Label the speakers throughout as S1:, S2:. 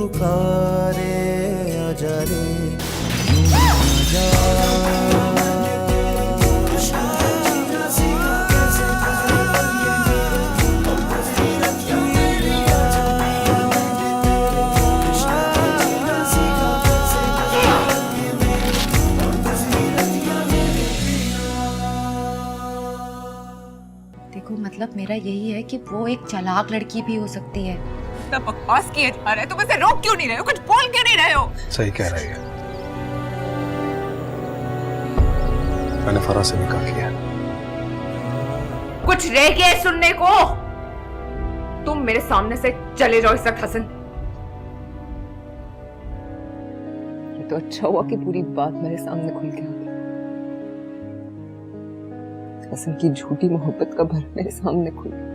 S1: पुकारे आजा रे यूं आजा।
S2: देखो मतलब मेरा यही है कि वो एक चालाक लड़की भी हो सकती है।
S3: इतना बकवास किए जा रहे हो, तुम इसे रोक क्यों नहीं रहे हो, कुछ बोल क्यों नहीं रहे हो?
S4: सही कह रही है, मैंने फराज से निकाह किया।
S3: कुछ रह गया है सुनने को? तुम मेरे सामने से चले जाओ इस वक्त हसन। ये तो अच्छा हुआ कि पूरी बात मेरे सामने खुल के आ गई। हसन की झूठी मोहब्बत का भर मेरे सामने खुल गया।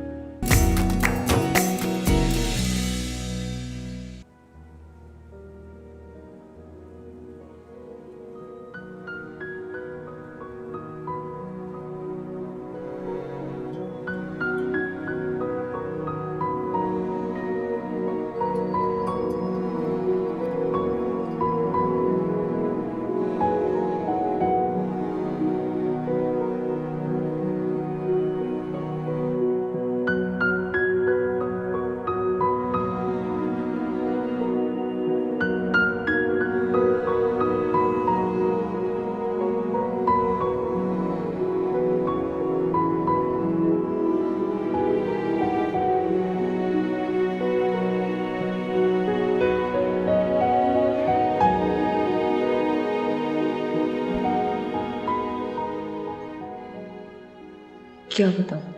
S3: क्या बताऊं,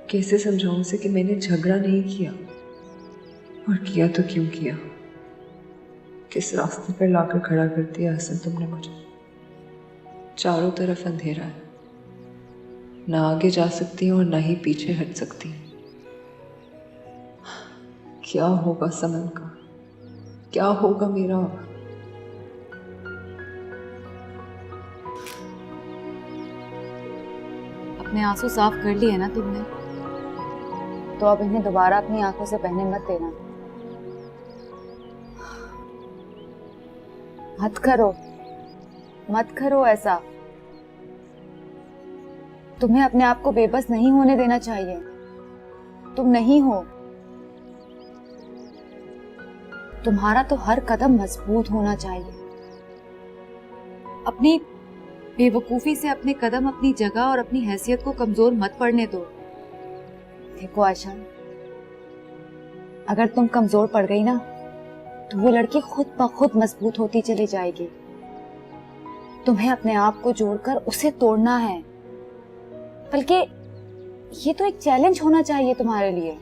S3: कैसे समझाऊं उसे कि मैंने झगड़ा नहीं किया, और किया तो क्यों किया? किस रास्ते पर लाकर खड़ा कर दिया हसन तुमने मुझे। चारों तरफ अंधेरा है, ना आगे जा सकती हूँ और ना ही पीछे हट सकती हूँ। क्या होगा समन का, क्या होगा मेरा?
S2: अपने आंसू साफ कर लिए ना तुमने, तो अब इन्हें दोबारा अपनी आंखों से बहने मत देना। मत करो ऐसा। तुम्हें अपने आप को बेबस नहीं होने देना चाहिए। तुम नहीं हो। तुम्हारा तो हर कदम मजबूत होना चाहिए। अपनी बेवकूफी से अपने कदम, अपनी जगह और अपनी हैसियत को कमजोर मत पड़ने दो। देखो आयशा, अगर तुम कमजोर पड़ गई ना तो वो लड़की खुद ब खुद मजबूत होती चली जाएगी। तुम्हें अपने आप को जोड़कर उसे तोड़ना है। बल्कि ये तो एक चैलेंज होना चाहिए तुम्हारे लिए।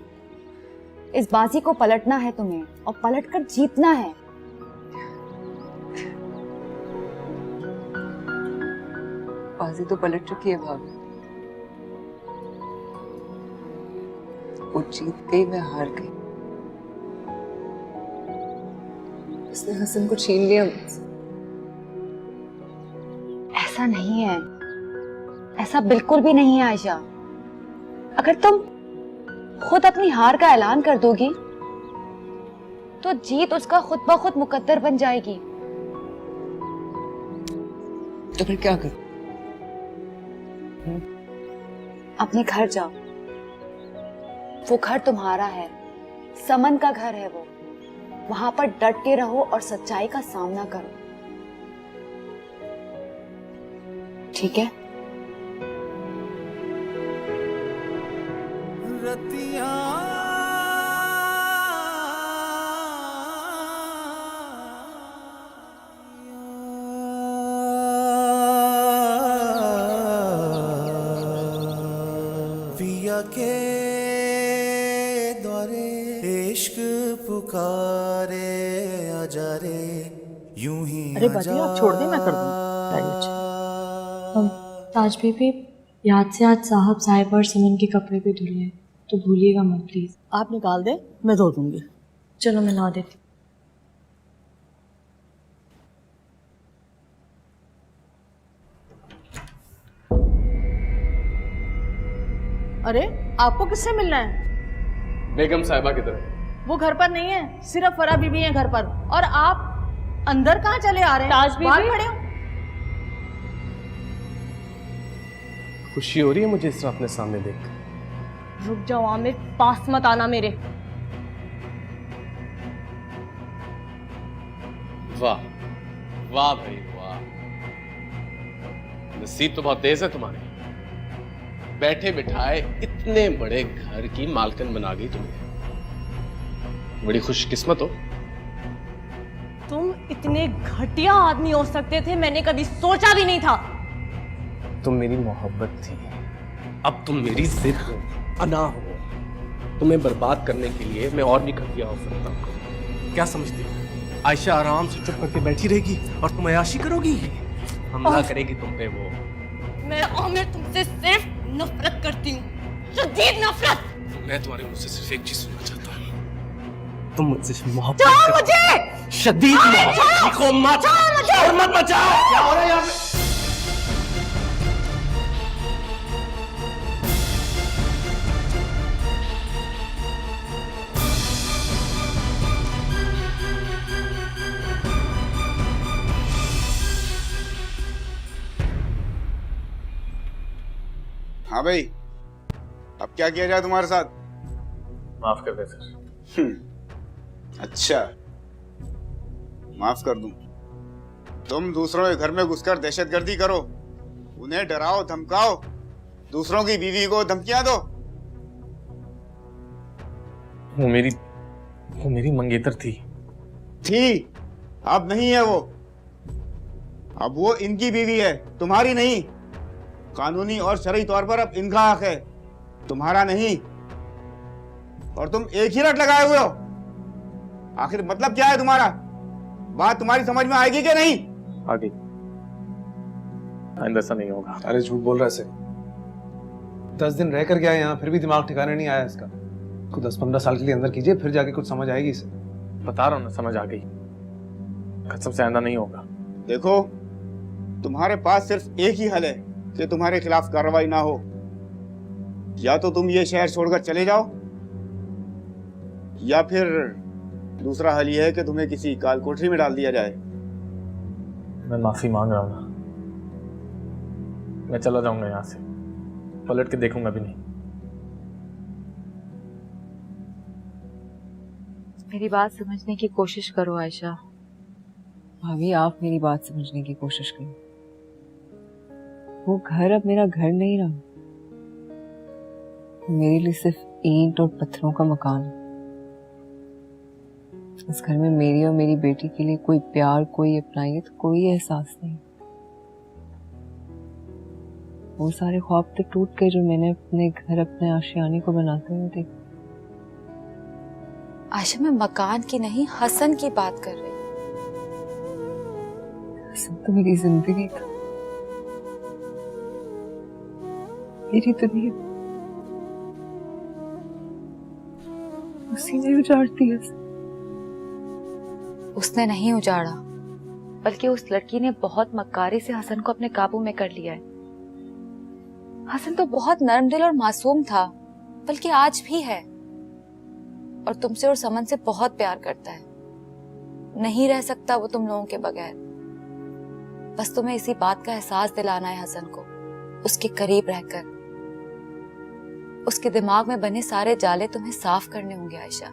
S2: इस बाजी को पलटना है तुम्हें, और पलटकर जीतना है।
S3: बाजी तो पलट चुकी है भाभी। वो जीत गई, मैं हार गई। उसने हसन को छीन लिया मुझसे।
S2: ऐसा नहीं है, ऐसा बिल्कुल भी नहीं है आयशा। अगर तुम खुद अपनी हार का ऐलान कर दोगी तो जीत उसका खुद ब खुद मुकद्दर बन जाएगी।
S3: तो फिर क्या करूं?
S2: अपने घर जाओ। वो घर तुम्हारा है, समन का घर है वो। वहां पर डट के रहो और सच्चाई का सामना करो, ठीक है?
S1: रतिया पिया के द्वारे इश्क पुकारे आजा रे यूं ही।
S5: अरे बाजी आप छोड़ दे, मैं कर दूँ।
S6: ताज बेबी, याद से आज साहब साहिब और समन के कपड़े भी धुले हैं, तो भूलिएगा मत प्लीज।
S5: आप निकाल दे, मैं धो दूंगी।
S6: चलो मैं ला देती।
S5: अरे आपको किससे मिलना है?
S7: बेगम साहिबा की तरफ।
S5: वो घर पर नहीं है, सिर्फ फरा बीबी है घर पर। और आप अंदर कहाँ चले आ रहे हैं?
S6: ताज बीबी?
S5: बाहर खड़े हो।
S4: खुशी हो रही है मुझे इस तरह अपने सामने देख।
S6: रुक जाओ आमिर, पास मत आना मेरे।
S7: वाह वाह भाई वाह, नसीब तो बहुत तेज है तुम्हारे। बैठे बिठाए इतने बड़े घर की मालकिन बना गई तुम्हें, बड़ी खुशकिस्मत हो।
S6: तुम इतने घटिया आदमी हो सकते थे, मैंने कभी सोचा भी नहीं था।
S4: तुम मेरी मोहब्बत थी,
S7: अब तुम मेरी जिद हो, अना हो। तुम्हें बर्बाद करने के लिए मैं और भी घटिया हो सकता हूँ। क्या समझती हो आयशा आराम से चुप करके बैठी रहेगी और तुम अयाशी करोगी? हमला करेगी तुम पे वो।
S6: मैं आमिर तुमसे सिर्फ नफरत करती हूँ, शदीद नफरत।
S7: मैं तुम्हारे मुंह से सिर्फ एक चीज सुनना चाहता हूँ, तुम मुझसे मोहब्बत
S6: छोड़
S7: करो।
S6: मुझे,
S7: शदीद मोहब्बत। चीखो मत और मत बचाओ। क्या हो रहा है यहाँ पे?
S8: हाँ भाई, अब क्या किया जाए तुम्हारे साथ?
S4: माफ कर दे सर।
S8: अच्छा, माफ कर दूं। तुम दूसरों के घर में घुसकर दहशतगर्दी करो, उन्हें डराओ धमकाओ, दूसरों की बीवी को धमकियां दो।
S4: वो मेरी मंगेतर थी।
S8: अब नहीं है वो। अब वो इनकी बीवी है, तुम्हारी नहीं। कानूनी और शरई तौर पर अब इनका हक है, तुम्हारा नहीं। और तुम एक ही रट लगाए हुए हो। आखिर मतलब क्या है तुम्हारा? बात तुम्हारी समझ में आएगी कि नहीं?
S4: आगे आइंदा ऐसा नहीं होगा। अरे झूठ बोल रहा है इसे। 10 दिन रह कर गया यहाँ, फिर भी दिमाग ठिकाने नहीं आया इसका। इसको 10-15 साल के लिए अंदर कीजिए, फिर जाके कुछ समझ आएगी इसे। बता रहा हूँ ना, समझ आ गई। कसम से आइंदा नहीं होगा।
S8: देखो, तुम्हारे पास सिर्फ एक ही हल है कि तुम्हारे खिलाफ कार्रवाई ना हो। या तो तुम ये शहर छोड़कर चले जाओ, या फिर दूसरा हल ये है कि तुम्हें किसी काल कोठरी में डाल दिया जाए।
S4: मैं माफी मांग रहा हूँ ना, मैं चला जाऊंगा यहाँ से, पलट के देखूंगा भी नहीं।
S2: मेरी बात समझने की कोशिश करो आयशा।
S3: भाभी, आप मेरी बात समझने की कोशिश करो। वो घर अब मेरा घर नहीं रहा, मेरे लिए सिर्फ ईंट और पत्थरों का मकान है। इस घर में मेरी और मेरी बेटी के लिए कोई प्यार, कोई अपनाइत, कोई एहसास नहीं। वो सारे ख्वाब तो टूट गए जो मैंने अपने घर, अपने आशियाने को बनाते हुए देखे।
S2: आयशा, मैं मकान की नहीं, हसन की बात कर रही हूँ।
S3: हसन तो मेरी जिंदगी था, मेरी दुनिया। उसी ने उजाड़ दिया।
S2: उसने नहीं उजाड़ा, बल्कि उस लड़की ने बहुत मक्कारी से हसन को अपने काबू में कर लिया है। हसन तो बहुत नर्म दिल और मासूम था, बल्कि आज भी है, और तुमसे और समन से बहुत प्यार करता है। नहीं रह सकता वो तुम लोगों के बगैर। बस तुम्हें इसी बात का एहसास दिलाना है हसन को, उसके करीब रहकर। उसके दिमाग में बने सारे जाले तुम्हें साफ करने होंगे आयशा।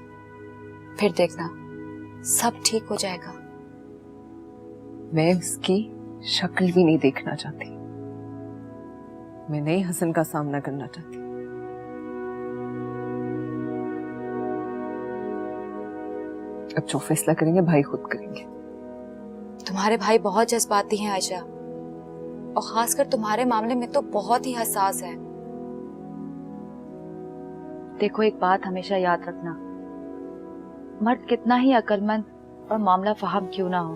S2: फिर देखना, सब ठीक हो जाएगा।
S3: मैं उसकी शक्ल भी नहीं देखना चाहती। मैं नए हसन का सामना करना चाहती। अब जो फैसला करेंगे भाई खुद करेंगे।
S2: तुम्हारे भाई बहुत जज्बाती हैं आयशा, और खासकर तुम्हारे मामले में तो बहुत ही हसास है। देखो, एक बात हमेशा याद रखना, मर्द कितना ही अक्लमंद और मामला फहम क्यों ना हो,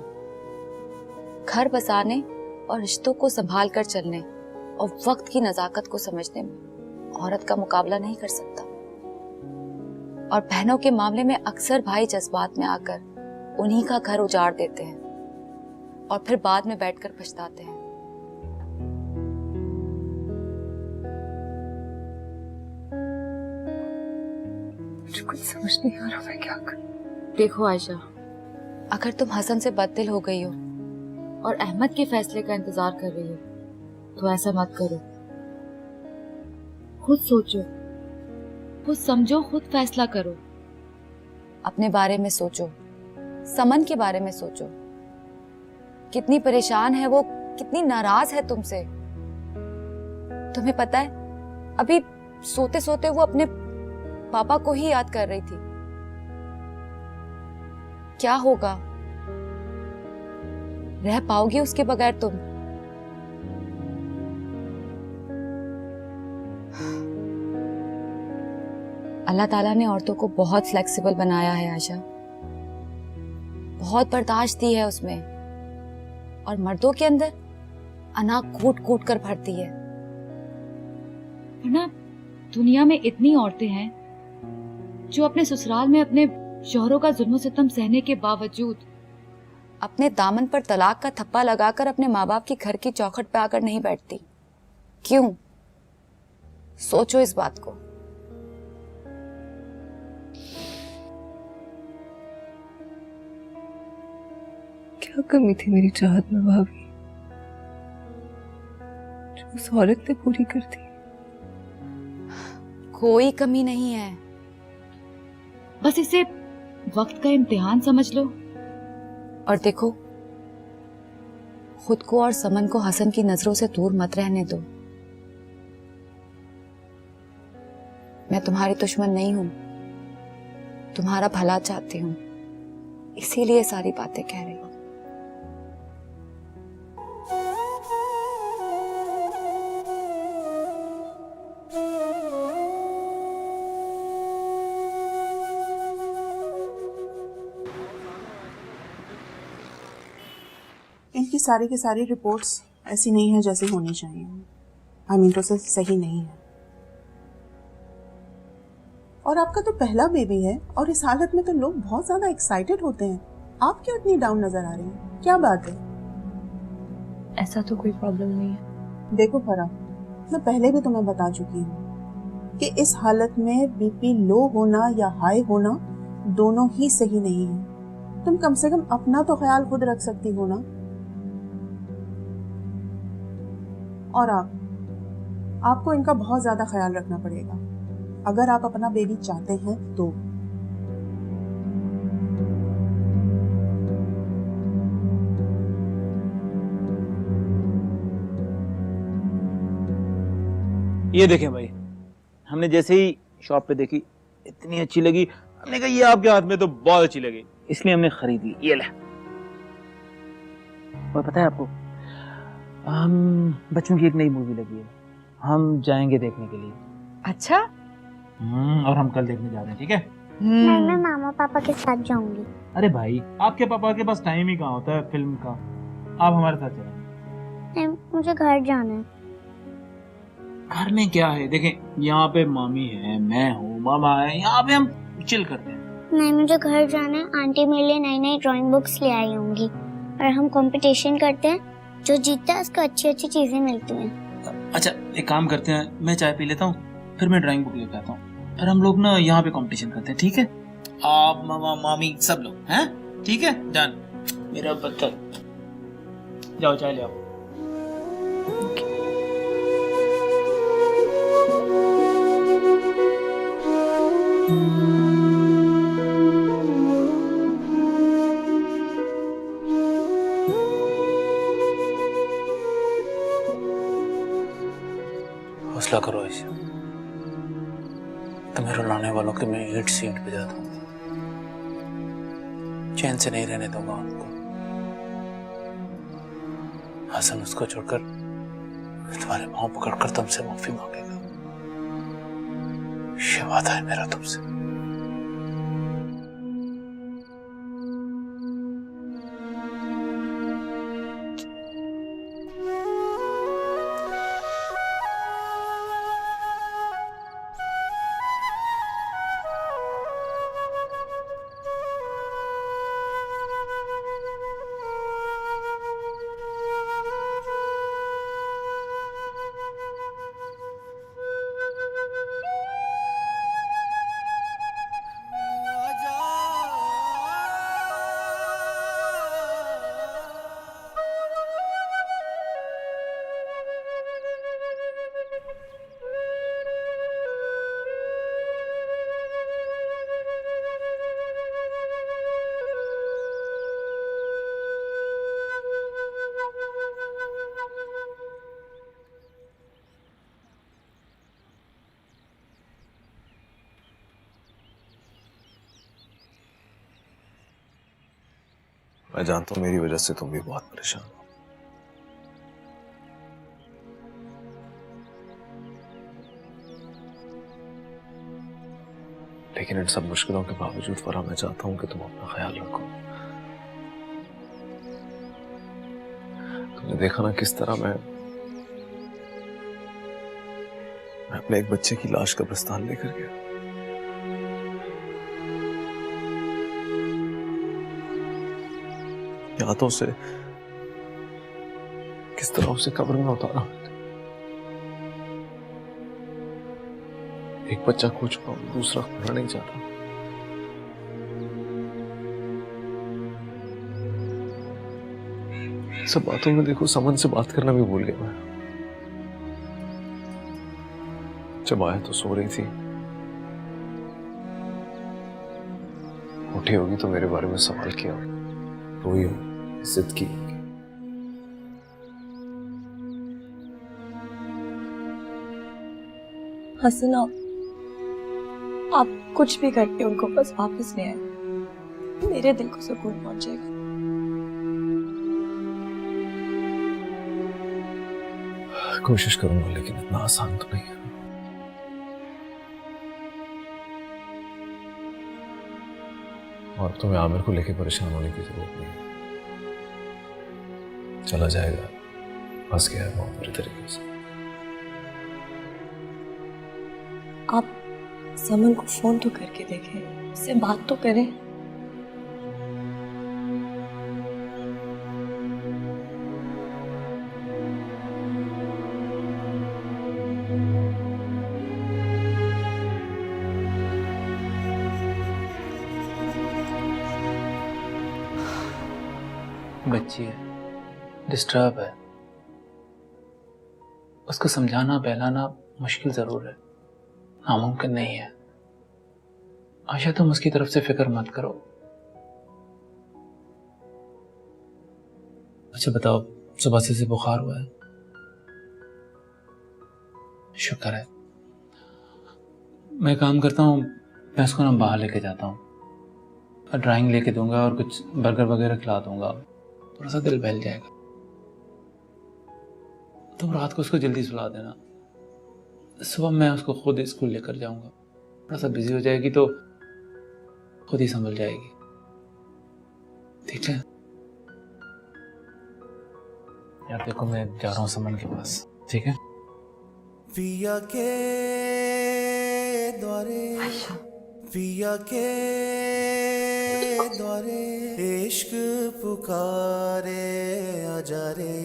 S2: घर बसाने और रिश्तों को संभाल कर चलने और वक्त की नजाकत को समझने में औरत का मुकाबला नहीं कर सकता। और बहनों के मामले में अक्सर भाई जज्बात में आकर उन्हीं का घर उजाड़ देते हैं और फिर बाद में बैठकर पछताते हैं।
S3: मुझे कुछ कुछ समझ नहीं आ रहा मैं क्या करूं।
S2: देखो आयशा, अगर तुम हसन से बददिल हो गई हो और अहमद के फैसले का इंतजार कर रही हो तो ऐसा मत करो। खुद सोचो, खुद समझो, खुद फैसला करो। अपने बारे में सोचो, समन के बारे में सोचो। कितनी परेशान है वो, कितनी नाराज है तुमसे। तुम्हें पता है, अभी सोते सोते वो अपने पापा को ही याद कर रही थी। क्या होगा? रह पाओगी उसके बगैर तुम? अल्लाह ताला ने औरतों को बहुत फ्लेक्सिबल बनाया है आयशा, बहुत बर्दाश्त दी है उसमें, और मर्दों के अंदर अना कूट कूट कर भरती है। वरना दुनिया में इतनी औरतें हैं जो अपने ससुराल में अपने शौहरों का जुल्म सितम सहने के बावजूद अपने दामन पर तलाक का थप्पा लगाकर अपने माँ बाप की घर की चौखट पे आकर नहीं बैठती। क्यों? सोचो इस बात को।
S3: क्या कमी थी मेरी चाहत में भाभी जो उस औरत ने पूरी कर दी?
S2: कोई कमी नहीं है, बस इसे वक्त का इम्तिहान समझ लो। और देखो, खुद को और समन को हसन की नजरों से दूर मत रहने दो। मैं तुम्हारी दुश्मन नहीं हूं, तुम्हारा भला चाहती हूं, इसीलिए सारी बातें कह रही हूं।
S9: इनकी सारी की सारी रिपोर्ट्स ऐसी नहीं है जैसी होनी चाहिए। आई मीन प्रोसेस सही नहीं है। और आपका तो पहला बेबी है और इस हालत में तो लोग बहुत ज्यादा एक्साइटेड होते हैं। आप क्यों इतनी डाउन नजर आ रही हैं? क्या बात है?
S6: ऐसा तो कोई प्रॉब्लम नहीं है।
S9: देखो फरा, मैं पहले भी तुम्हें बता चुकी हूँ कि इस हालत में बीपी लो होना या हाई होना दोनों ही सही नहीं है। तुम कम से कम अपना तो ख्याल खुद रख सकती हो ना। और आपको इनका बहुत ज्यादा ख्याल रखना पड़ेगा अगर आप अपना बेबी चाहते हैं तो।
S10: ये देखें भाई, हमने जैसे ही शॉप पे देखी इतनी अच्छी लगी, हमने कहा ये आपके हाथ में तो बहुत अच्छी लगी, इसलिए हमने खरीद ली। ये ले। और पता है आपको, हम बच्चों की एक नई मूवी लगी है, हम जाएंगे देखने के लिए।
S2: अच्छा।
S10: और हम कल देखने जा रहे हैं, ठीक है?
S11: मैं मामा पापा के साथ जाऊंगी।
S10: अरे भाई, आपके पापा के पास टाइम ही कहाँ होता है फिल्म का, आप हमारे साथ चलेंगे।
S11: मुझे घर जाना है।
S10: घर में क्या है, देखें यहाँ पे मामी है, मैं हूँ, मामा है, यहाँ पे हम चिल करते हैं।
S11: नहीं, मुझे घर जाना है। आंटी मेरे लिए नई नई ड्राइंग बुक्स ले आई होंगी और हम कंपटीशन करते हैं, जो जीतता है उसको अच्छी अच्छी चीजें मिलती हैं।
S10: अच्छा, एक काम करते हैं, मैं चाय पी लेता हूँ, फिर मैं ड्राइंग बुक लेकर आता हूँ, फिर हम लोग ना यहाँ पे कंपटीशन करते हैं, ठीक है? आप, मामा, मामी, सब लोग हैं, ठीक है? डन। मेरा बच्चा, जाओ चाय ले आओ। हौसला करो ऐसे, तुम्हें रुलाने वालों की मैं ईंट से ईंट बजा दूंगा, चैन से नहीं रहने दूंगा उनको। हसन उसको छोड़कर तुम्हारे पांव पकड़कर तुमसे माफी मांगेगा, ये वादा है मेरा तुमसे।
S4: मैं जानता हूँ मेरी वजह से तुम भी बहुत परेशान हो। लेकिन इन सब मुश्किलों के बावजूद फरा मैं चाहता हूं कि तुम अपना ख्याल रखो। तुमने देखा ना किस तरह मैं अपने एक बच्चे की लाश कब्रिस्तान लेकर गया। यादों से किस तरह उसे कब्र में उतारा। एक बच्चा खो चुका हूं, दूसरा खोना नहीं चाहता। सब बातों में देखो समन से बात करना भी भूल गया मैं। जब आया तो सो रही थी, उठी होगी तो मेरे बारे में सवाल किया, रोई हो, जिद की।
S6: हसन आप कुछ भी करके उनको बस वापस ले आए, मेरे दिल को सुकून पहुंच जाएगा।
S4: कोशिश करूंगा लेकिन इतना आसान तो नहीं है। और तुम्हें आमिर को लेकर परेशान होने की जरूरत नहीं है। चला जाएगा, फंस गया है बहुत बुरी तरीके से।
S6: आप समन को फोन तो करके देखें, उससे बात तो करें।
S10: बच्ची है, डिस्टर्ब है, उसको समझाना बहलाना मुश्किल जरूर है, नामुमकिन नहीं है। आशा तुम उसकी तरफ से फिक्र मत करो। अच्छा बताओ, सुबह से बुखार हुआ है? शुक्र है। मैं काम करता हूँ, मैं उसको ना बाहर लेके जाता हूँ, ड्राइंग लेके दूंगा और कुछ बर्गर वगैरह खिला दूंगा, थोड़ा सा दिल बहल जाएगा। तुम रात को उसको जल्दी सुला देना, सुबह मैं उसको खुद स्कूल लेकर जाऊंगा। थोड़ा सा बिजी हो जाएगी तो खुद ही संभल जाएगी, ठीक है? यार देखो मैं जा रहा हूँ समन के पास, ठीक है?
S1: पिया के द्वारे, पिया के द्वारे इश्क पुकारे, आजा रे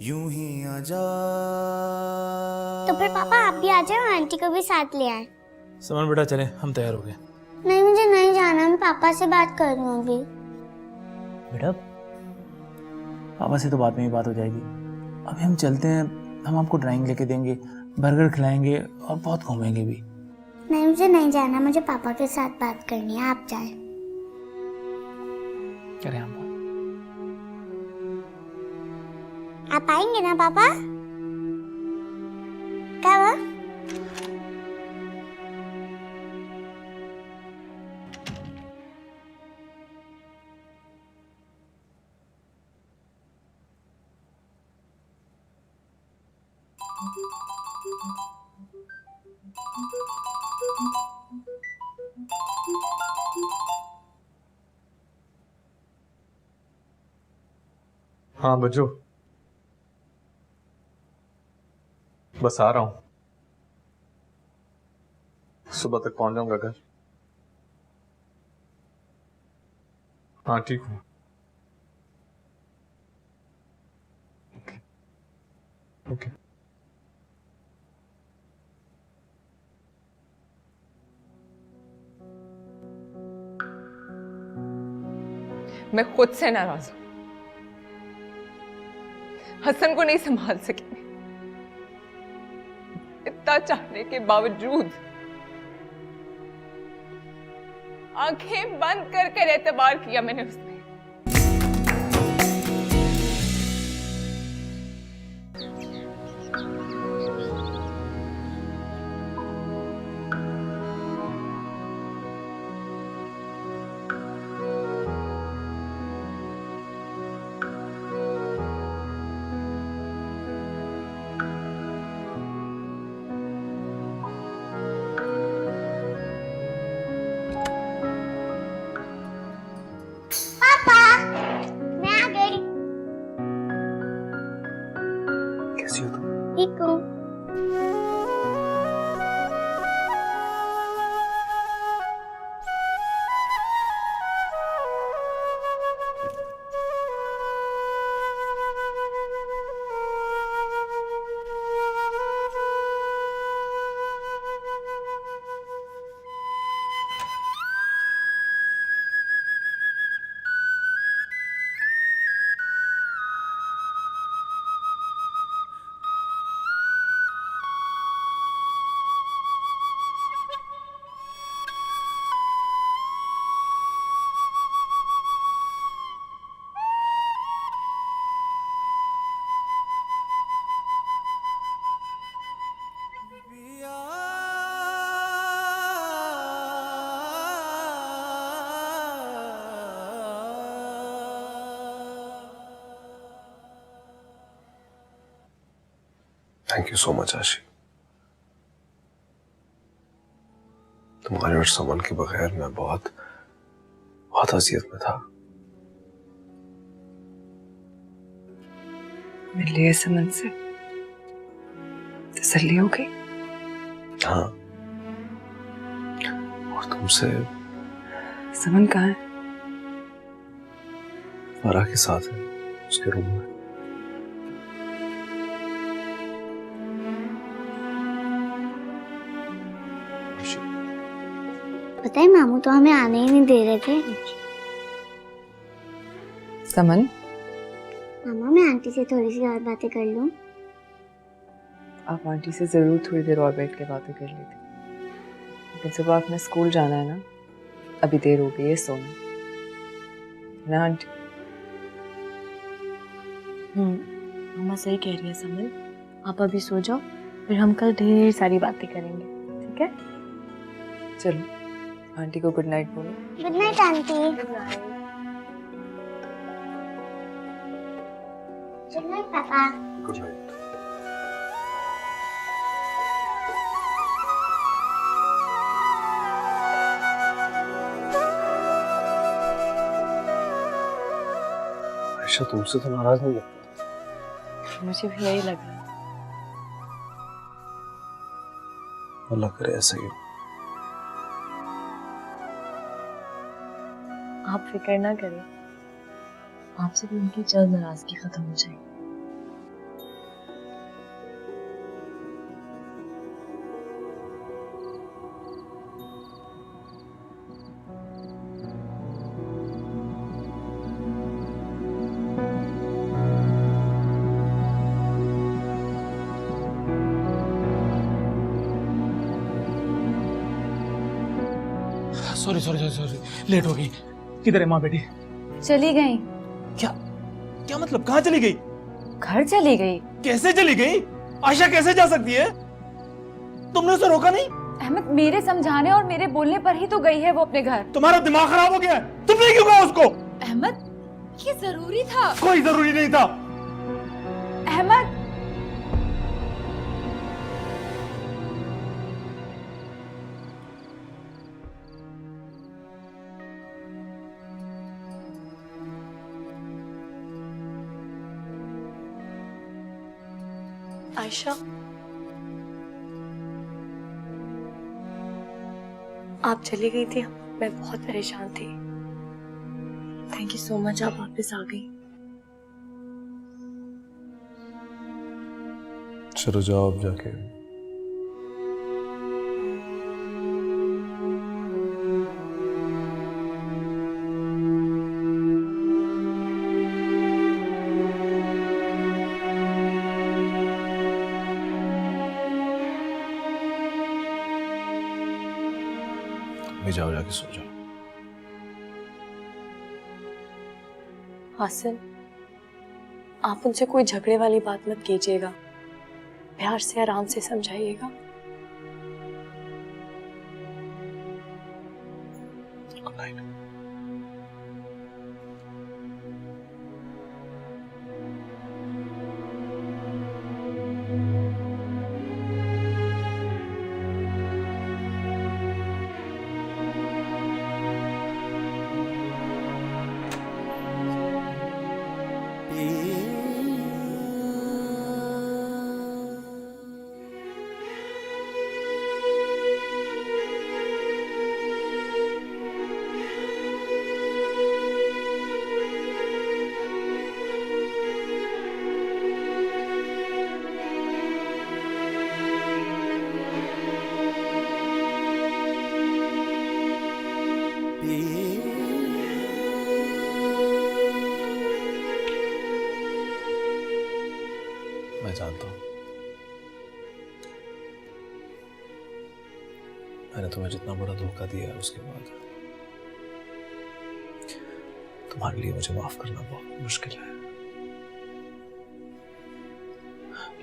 S1: यूं ही आजा।
S11: तो फिर पापा आप भी आ जाओ, आंटी को भी साथ ले आए।
S10: समन बेटा चले, हम तैयार हो गए।
S11: नहीं मुझे नहीं जाना, मैं पापा से बात कर रही हूँ अभी।
S10: बेटा पापा से तो बाद में ही बात हो जाएगी, अभी हम चलते हैं। हम आपको ड्राइंग लेके देंगे, बर्गर खिलाएंगे और बहुत घूमेंगे भी।
S11: नहीं मुझे नहीं जाना, मुझे पापा के साथ बात करनी है, आप जाए।
S10: चले हम।
S11: आप आएंगे ना पापा? क्या हुआ?
S4: हाँ बच्चों, बस आ रहा हूँ, सुबह तक पहुंच जाऊंगा घर। हाँ ठीक हूँ। ओके।
S3: मैं खुद से नाराज हूं, हसन को नहीं संभाल सकेंगे। इतना चाहने के बावजूद आंखें बंद कर एतबार किया मैंने उसमें।
S11: ठीक हूँ।
S4: थैंक यू सो मच आशी। तुम्हारे और समन के बगैर मैं बहुत बहुत अजियत में था।
S3: मिल लिया समन से तसल्ली हो गई?
S4: हाँ, और तुमसे?
S3: समन कहाँ है?
S4: फराह के साथ है, उसके रूम में।
S11: पता है मामू तो हमें आने ही नहीं दे रहे थे।
S3: समन,
S11: मामा मैं आंटी से थोड़ी सी और बातें कर लूं?
S3: आप आंटी से जरूर थोड़ी देर और बैठ के बातें कर लेते, लेकिन सुबह अपने स्कूल जाना है ना, अभी देर हो गई है, सोना ना आंटी।
S6: मम्मा सही कह रही है समन, आप अभी सो जाओ, फिर हम कल ढेर सारी बातें करेंगे, ठीक है?
S3: चलो आंटी को गुड नाइट बोलो।
S11: Good night aunty. Good night papa.
S4: Good night. Ayesha तुमसे तो नाराज नहीं लगता?
S6: मुझे भी यही लग रहा है।
S4: अल्लाह करे ऐसा ही हो।
S6: आप फिक्र ना करें, आपसे भी उनकी जल्द नाराजगी खत्म हो जाएगी।
S10: Sorry sorry sorry sorry, late हो गई। किधर है माँ बेटी?
S2: चली गई।
S10: क्या क्या मतलब, कहाँ चली गई?
S2: घर चली गई।
S10: कैसे चली गई? आयशा कैसे जा सकती है? तुमने उसे रोका नहीं?
S2: अहमद, मेरे समझाने और मेरे बोलने पर ही तो गई है वो अपने घर।
S10: तुम्हारा दिमाग खराब हो गया है? तुमने क्यों कहा उसको?
S2: अहमद, ये जरूरी था।
S10: कोई जरूरी नहीं था।
S2: अहमद,
S6: आयशा, आप चली गई थी, मैं बहुत परेशान थी। थैंक यू सो मच, आप वापस आ गई।
S4: चलो जाओ अब जाके। जाओ जाके सो जाओ।
S6: हासिल, आप उनसे कोई झगड़े वाली बात मत कीजिएगा, प्यार से आराम से समझाइएगा।
S4: Good night. मैंने तुम्हें जितना बड़ा धोखा दिया है उसके बाद तुम्हारे लिए मुझे माफ करना बहुत मुश्किल है,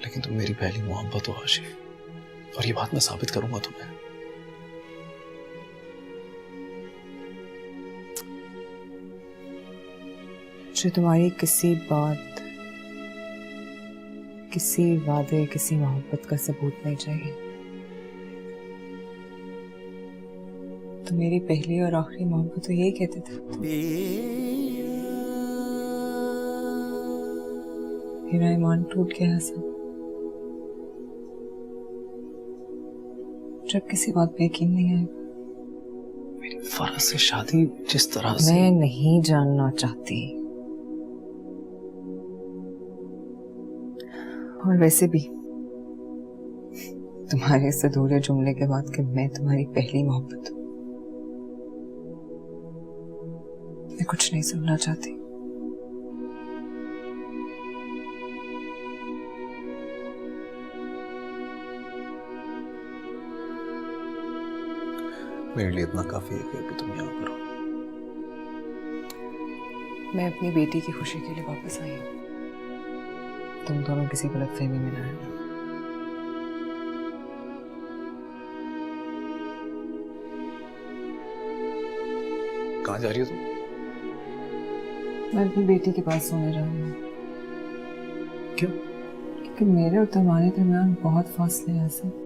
S4: लेकिन तुम मेरी पहली मोहब्बत हो आशी, और ये बात मैं साबित करूंगा तुम्हें।
S3: मुझे तुम्हारी किसी बात, किसी वादे, किसी मोहब्बत का सबूत नहीं चाहिए। तो मेरी पहली और आखिरी मोहब्बत तो यही कहते थे। मेरा ईमान टूट गया हसन। जब किसी बात पे यकीन नहीं आएगा।
S4: मेरी फर्ज से शादी जिस तरह से
S3: मैं नहीं जानना चाहती, और वैसे भी तुम्हारे इस अधूरे जुमले के बाद कि मैं तुम्हारी पहली मोहब्बत हूं, मैं कुछ नहीं सुनना चाहती।
S4: मेरे लिए इतना काफी है कि अभी तुम यहाँ पर हो।
S3: मैं अपनी बेटी की खुशी के लिए वापस आई हूँ। तुम दोनों किसी गलतफहमी में ना आए।
S4: कहाँ जा रही हो तुम?
S3: मैं अपनी बेटी के पास सोने जा रही हूँ।
S4: क्यों?
S3: क्योंकि मेरे और तुम्हारे दरमियान बहुत फासले हैं ऐसे।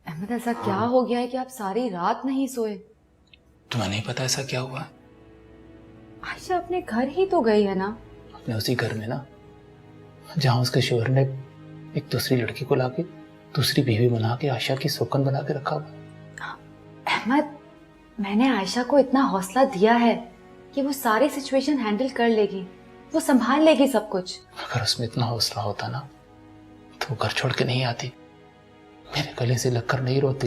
S2: अहमद, ऐसा क्या हो गया है कि आप सारी रात नहीं सोए?
S10: तुम्हें नहीं पता ऐसा क्या हुआ?
S2: आयशा अपने घर ही तो गई है ना।
S10: अपने उसी घर में ना, जहाँ उसके शोहर ने एक दूसरी लड़की को लाके दूसरी बीवी बना के आयशा की सौकन बना के रखा हुआ।
S2: अहमद, मैंने आयशा को इतना हौसला दिया है कि वो सारी सिचुएशन हैंडल कर लेगी, वो संभाल लेगी सब कुछ।
S10: अगर उसमें इतना हौसला होता ना तो वो घर छोड़ के नहीं आती, मेरे गले से लगकर नहीं रोती।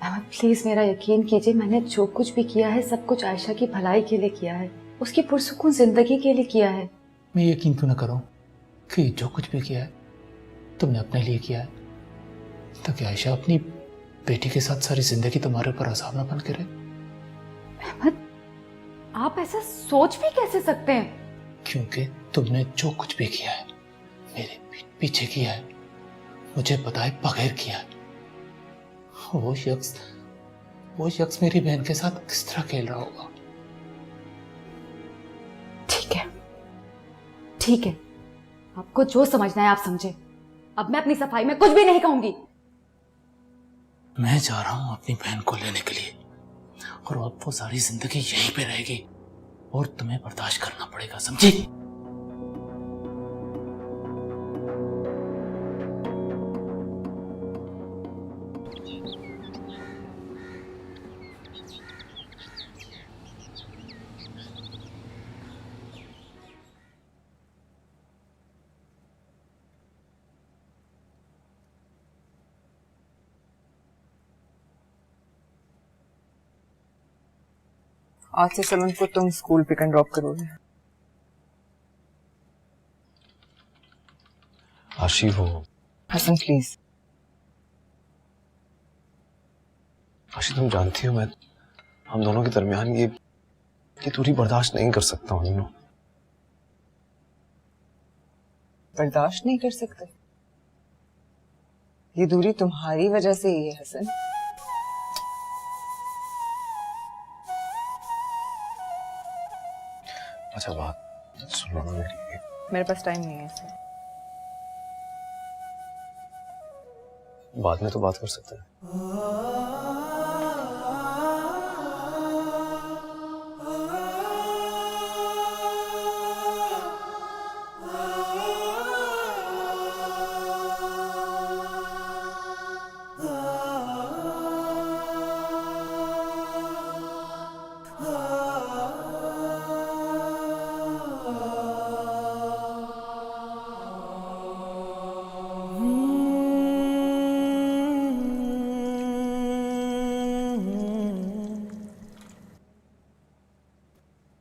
S2: अहमद प्लीज मेरा यकीन कीजिए, मैंने जो कुछ भी किया है सब कुछ आयशा की भलाई के लिए किया है, उसकी पुरसुकून जिंदगी के लिए किया है।
S10: मैं यकीन क्यों ना करूं कि जो कुछ भी किया है तुमने अपने लिए किया है, ताकि आयशा अपनी बेटी के साथ सारी जिंदगी तुम्हारे ऊपर अज़ाब ना बन के रहे।
S2: अहमद, आप ऐसा सोच भी कैसे सकते हैं?
S10: क्योंकि तुमने जो कुछ भी किया है मेरे पीछे किया है, मुझे बताए बगैर किया है। वो शख्स मेरी बहन के साथ किस तरह खेल रहा होगा?
S2: ठीक है, आपको जो समझना है आप समझे। अब मैं अपनी सफाई में कुछ भी नहीं कहूंगी।
S10: मैं जा रहा हूं अपनी बहन को लेने के लिए, और अब वो सारी जिंदगी यहीं पे रहेगी। और तुम्हें बर्दाश्त करना पड़ेगा, समझे?
S3: आज से समन को तुम स्कूल पिक एंड ड्रॉप करोगे।
S4: आशी वो
S3: हसन प्लीज।
S4: आशी तुम जानती हो मैं हम दोनों के दरमियान ये दूरी बर्दाश्त नहीं कर सकता हूँ।
S3: बर्दाश्त नहीं कर सकते? ये दूरी तुम्हारी वजह से ही है हसन।
S4: अच्छा बात सुनो ना मेरी।
S3: मेरे पास टाइम नहीं है इसे।
S4: बाद में तो बात कर सकते हैं।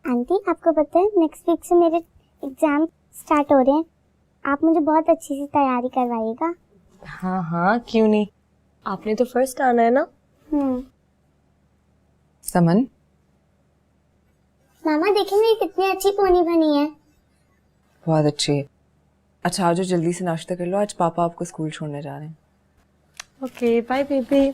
S11: आंटी, आपको पता है नेक्स्ट वीक से मेरे एग्जाम स्टार्ट हो रहे हैं। आप मुझे बहुत अच्छी सी तैयारी करवाइएगा।
S6: हाँ हाँ, क्यों नहीं। आपने तो फर्स्ट आना है ना।
S3: समन,
S11: मामा देखिए मेरी कितनी अच्छी पोनी बनी है।
S3: बहुत अच्छी है। अच्छा आज जल्दी से नाश्ता कर लो, आज पापा आपको स्कूल छोड़ने जा रहे हैं।
S6: Okay bye baby.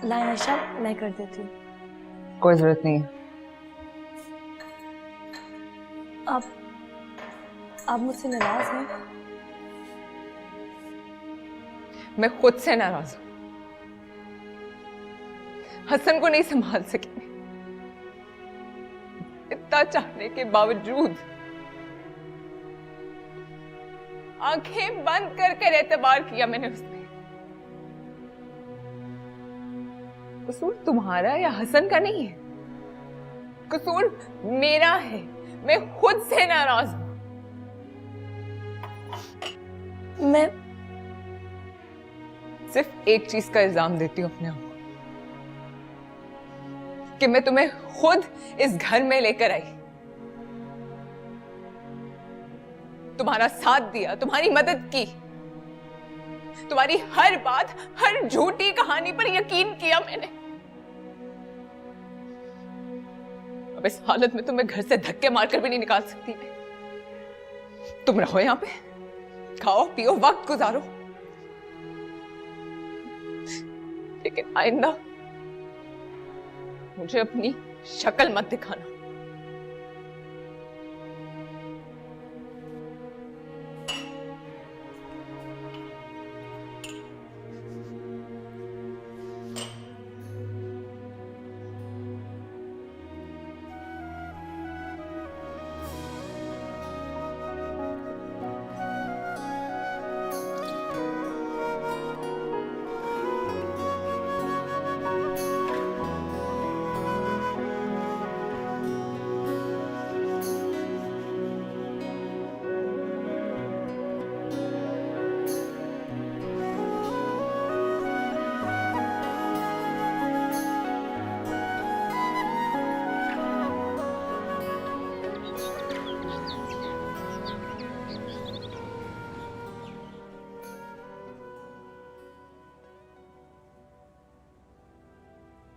S6: ला आयशा, मैं कर देती हूँ।
S3: कोई जरूरत नहीं है।
S6: आप मुझसे नाराज हैं?
S3: मैं खुद से नाराज हूं। हसन को नहीं संभाल सकी। इतना चाहने के बावजूद आंखें बंद करके एतबार किया मैंने उसमें। कसूर तुम्हारा या हसन का नहीं है, कसूर मेरा है। मैं खुद से नाराज हूं। सिर्फ एक चीज का इल्जाम देती हूँ अपने आप को कि मैं तुम्हें खुद इस घर में लेकर आई, तुम्हारा साथ दिया, तुम्हारी मदद की, तुम्हारी हर बात, हर झूठी कहानी पर यकीन किया मैंने। अब इस हालत में तुम्हें घर से धक्के मारकर भी नहीं निकाल सकती मैं। तुम रहो यहां पे, खाओ पियो, वक्त गुजारो, लेकिन आइंदा मुझे अपनी शक्ल मत दिखाना।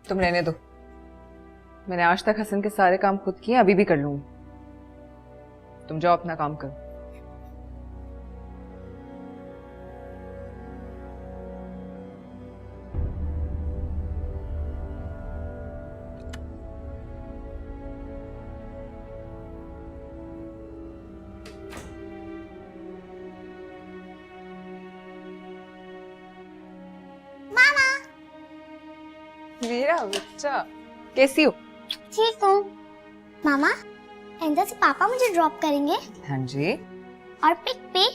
S3: तुम रहने दो, मैंने आज तक हसन के सारे काम खुद किए, अभी भी कर लूंगी। तुम जाओ अपना काम करो। मेरा बच्चा, कैसी हो?
S11: ठीक हूँ। मामा, इंदर से पापा मुझे ड्रॉप करेंगे?
S3: हाँ जी।
S11: और पिक पे?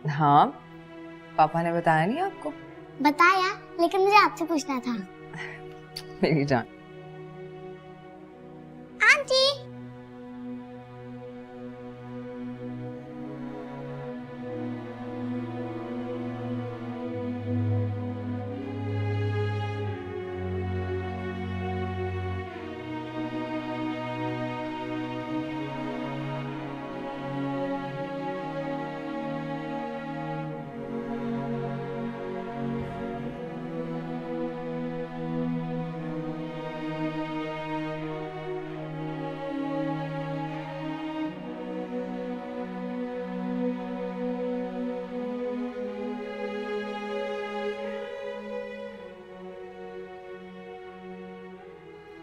S3: हाँ, पापा ने बताया नहीं आपको?
S11: बताया, लेकिन मुझे आपसे पूछना था।
S3: मेरी जान।
S11: आंटी।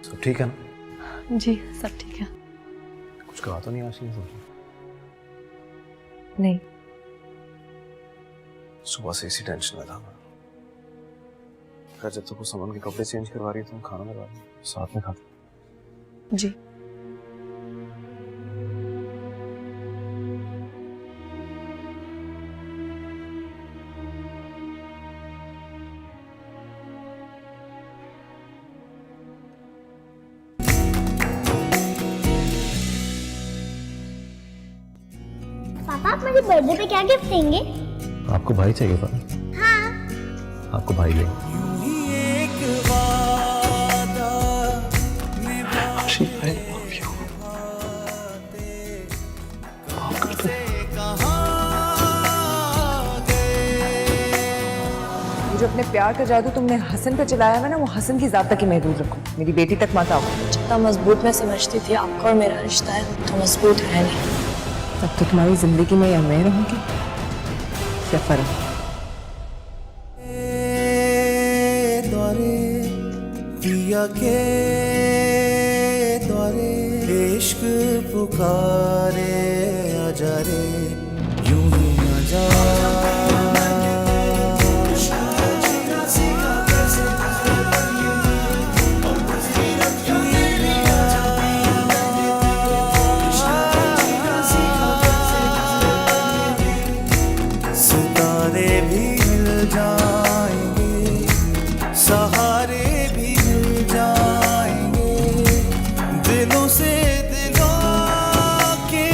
S4: सब ठीक है ना?
S6: जी सब ठीक है।
S4: कुछ कहा तो नहीं आशी ने?
S3: नहीं,
S4: सुबह से इसी टेंशन में था मैं। खैर जब तक वो सामान के कपड़े चेंज करवा रही है तुम खाना करवा रही, साथ में खाते।
S6: जी
S11: पापा, आप मुझे बर्थडे पे क्या गिफ्ट देंगे?
S4: आपको भाई चाहिए था?
S11: हाँ।
S4: आपको भाई ले।
S3: जो अपने प्यार का जादू तुमने हसन पे चलाया है ना, वो हसन की जात तक ही महदूद रखो, मेरी बेटी तक मत आओ।
S6: जितना मजबूत मैं समझती थी आपका और मेरा रिश्ता है, तो मजबूत है नहीं।
S3: तब तो तुम्हारी जिंदगी में या मैं रहूंगी या फर्क।
S1: पिया के द्वारे इश्क पुकारे, आजा रे यूं ही आजा। सितारे भी मिल जाएंगे, सहारे भी मिल जाएंगे, दिलों से दिलों के।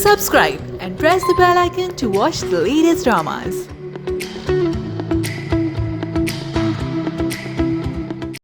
S12: Subscribe and press the bell icon to watch the latest dramas.